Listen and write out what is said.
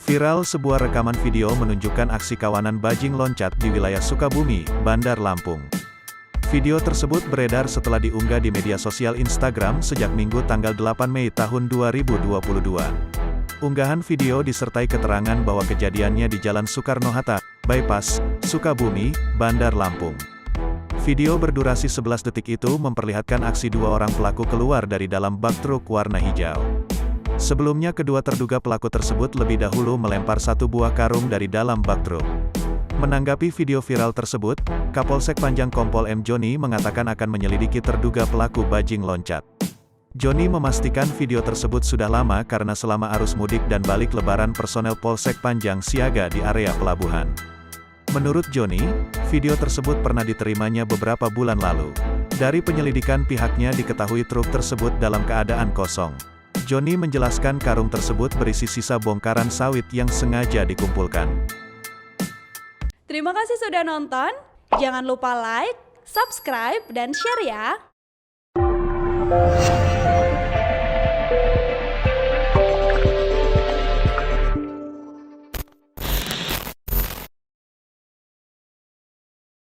Viral sebuah rekaman video menunjukkan aksi kawanan bajing loncat di wilayah Sukabumi, Bandar Lampung. Video tersebut beredar setelah diunggah di media sosial Instagram sejak Minggu tanggal 8 Mei tahun 2022. Unggahan video disertai keterangan bahwa kejadiannya di Jalan Soekarno-Hatta, Bypass, Sukabumi, Bandar Lampung. Video berdurasi 11 detik itu memperlihatkan aksi dua orang pelaku keluar dari dalam bak truk warna hijau. Sebelumnya kedua terduga pelaku tersebut lebih dahulu melempar satu buah karung dari dalam bak truk. Menanggapi video viral tersebut, Kapolsek Panjang Kompol M. Joni mengatakan akan menyelidiki terduga pelaku bajing loncat. Joni memastikan video tersebut sudah lama karena selama arus mudik dan balik lebaran personel Polsek Panjang siaga di area pelabuhan. Menurut Joni, video tersebut pernah diterimanya beberapa bulan lalu. Dari penyelidikan pihaknya diketahui truk tersebut dalam keadaan kosong. Joni menjelaskan karung tersebut berisi sisa bongkaran sawit yang sengaja dikumpulkan. Terima kasih sudah nonton. Jangan lupa like, subscribe, dan share ya.